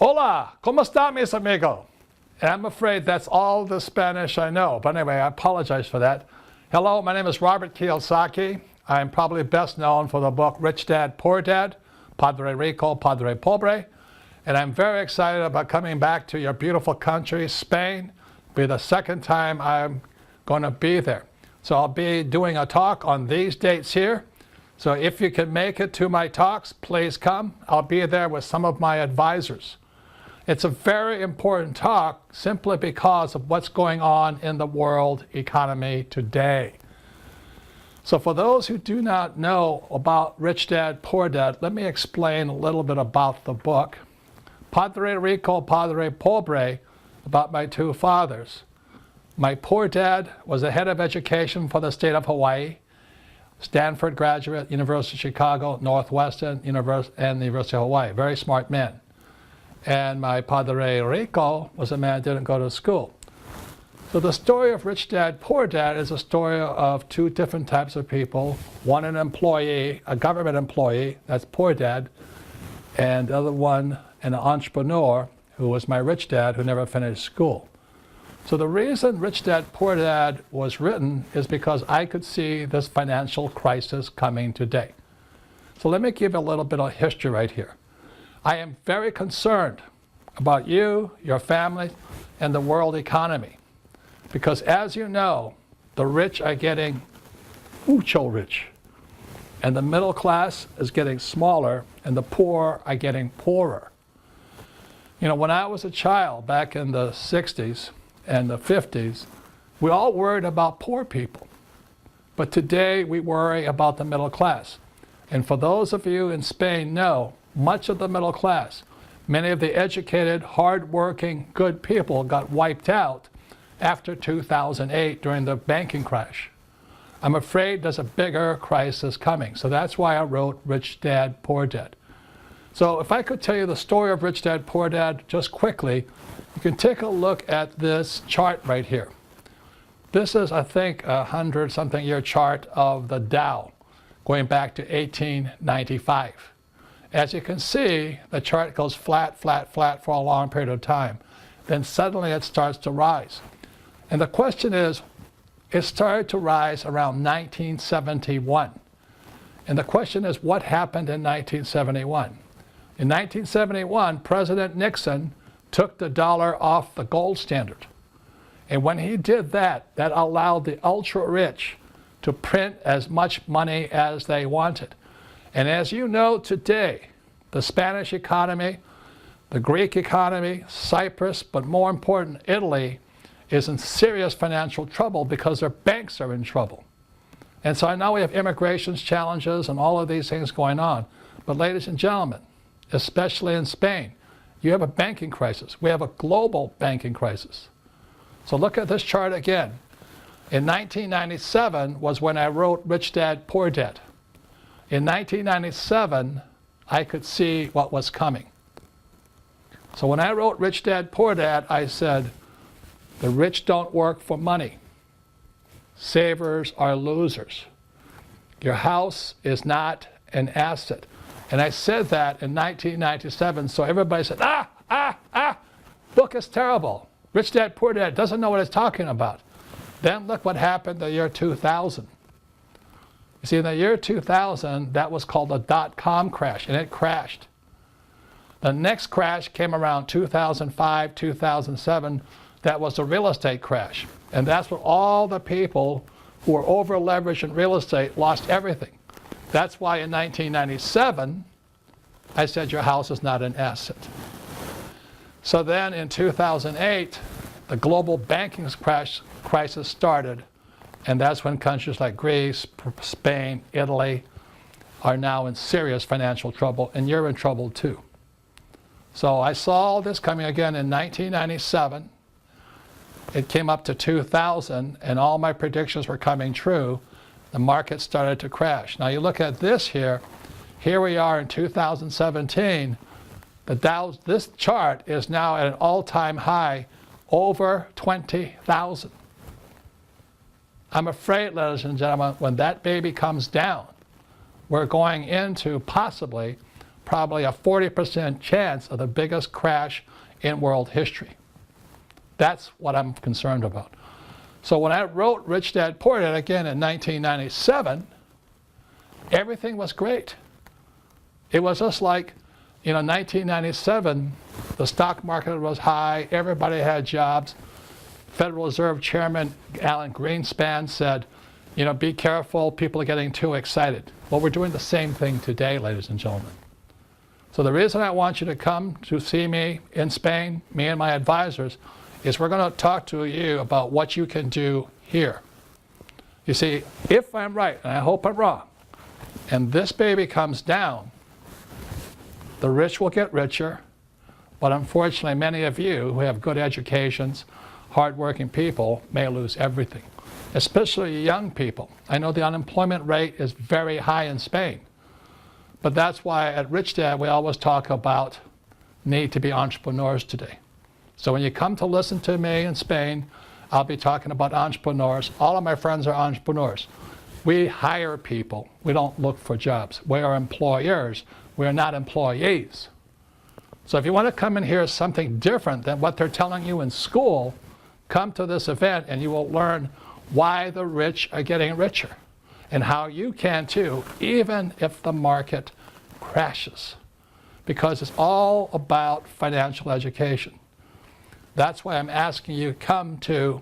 Hola, ¿cómo está, mis amigos? And I'm afraid that's all the Spanish I know. But anyway, I apologize for that. Hello, my name is Robert Kiyosaki. I'm probably best known for the book Rich Dad, Poor Dad, Padre Rico, Padre Pobre. And I'm very excited about coming back to your beautiful country, Spain. It'll be the second time I'm going to be there. So I'll be doing a talk on these dates here. So if you can make it to my talks, please come. I'll be there with some of my advisors. It's a very important talk simply because of what's going on in the world economy today. So for those who do not know about Rich Dad, Poor Dad, let me explain a little bit about the book. Padre Rico, Padre Pobre, about my two fathers. My poor dad was the head of education for the state of Hawaii, Stanford graduate, University of Chicago, Northwestern, and the University of Hawaii. Very smart man. And my Padre Rico was a man who didn't go to school. So the story of Rich Dad, Poor Dad is a story of two different types of people. One an employee, a government employee, that's Poor Dad, and the other one an entrepreneur who was my rich dad who never finished school. So the reason Rich Dad, Poor Dad was written is because I could see this financial crisis coming today. So let me give you a little bit of history right here. I am very concerned about you, your family, and the world economy. Because as you know, the rich are getting mucho rich. And the middle class is getting smaller, and the poor are getting poorer. You know, when I was a child back in the 60s and the 50s, we all worried about poor people. But today we worry about the middle class. And for those of you in Spain know, much of the middle class, many of the educated, hard-working, good people got wiped out after 2008 during the banking crash. I'm afraid there's a bigger crisis coming. So that's why I wrote Rich Dad, Poor Dad. So if I could tell you the story of Rich Dad, Poor Dad just quickly, you can take a look at this chart right here. This is, I think, a 100-something year chart of the Dow going back to 1895. As you can see, the chart goes flat, flat, flat for a long period of time. Then suddenly it starts to rise. And the question is, it started to rise around 1971. And the question is, what happened in 1971? In 1971, President Nixon took the dollar off the gold standard. And when he did that, that allowed the ultra-rich to print as much money as they wanted. And as you know today, the Spanish economy, the Greek economy, Cyprus, but more important, Italy, is in serious financial trouble because their banks are in trouble. And so I know we have immigration challenges and all of these things going on. But ladies and gentlemen, especially in Spain, you have a banking crisis. We have a global banking crisis. So look at this chart again. In 1997 was when I wrote Rich Dad, Poor Dad. In 1997, I could see what was coming. So when I wrote Rich Dad, Poor Dad, I said, the rich don't work for money. Savers are losers. Your house is not an asset. And I said that in 1997, so everybody said, book is terrible. Rich Dad, Poor Dad doesn't know what it's talking about. Then look what happened the year 2000. You see, in the year 2000, that was called the dot-com crash, and it crashed. The next crash came around 2005, 2007. That was the real estate crash. And that's when all the people who were over-leveraged in real estate lost everything. That's why in 1997, I said your house is not an asset. So then in 2008, the global banking crisis started. And that's when countries like Greece, Spain, Italy are now in serious financial trouble, and you're in trouble too. So I saw all this coming again in 1997. It came up to 2000, and all my predictions were coming true. The market started to crash. Now you look at this here. Here we are in 2017. The Dow, this chart is now at an all-time high, over 20,000. I'm afraid, ladies and gentlemen, when that baby comes down, we're going into possibly probably a 40% chance of the biggest crash in world history. That's what I'm concerned about. So when I wrote Rich Dad, Poor Dad again in 1997, everything was great. It was just like, 1997, the stock market was high, everybody had jobs. Federal Reserve Chairman Alan Greenspan said, be careful, people are getting too excited. Well, we're doing the same thing today, ladies and gentlemen. So the reason I want you to come to see me in Spain, me and my advisors, is we're going to talk to you about what you can do here. You see, if I'm right, and I hope I'm wrong, and this baby comes down, the rich will get richer, but unfortunately many of you who have good educations, hardworking people, may lose everything, especially young people. I know the unemployment rate is very high in Spain, but that's why at Rich Dad we always talk about need to be entrepreneurs today. So when you come to listen to me in Spain, I'll be talking about entrepreneurs. All of my friends are entrepreneurs. We hire people. We don't look for jobs. We are employers. We are not employees. So if you want to come and hear something different than what they're telling you in school, come to this event and you will learn why the rich are getting richer and how you can too, even if the market crashes. Because it's all about financial education. That's why I'm asking you to come to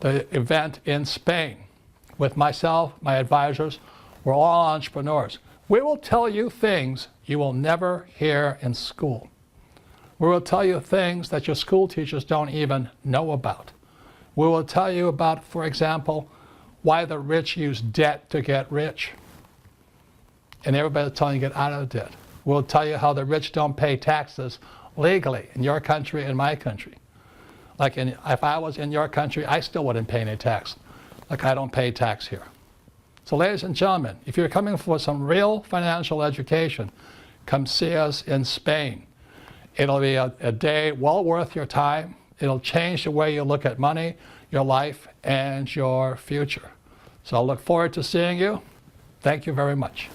the event in Spain with myself, my advisors. We're all entrepreneurs. We will tell you things you will never hear in school. We will tell you things that your school teachers don't even know about. We will tell you about, for example, why the rich use debt to get rich. And everybody's telling you to get out of debt. We'll tell you how the rich don't pay taxes legally in your country and my country. Like if I was in your country, I still wouldn't pay any tax. Like I don't pay tax here. So ladies and gentlemen, if you're coming for some real financial education, come see us in Spain. It'll be a day well worth your time. It'll change the way you look at money, your life, and your future. So I look forward to seeing you. Thank you very much.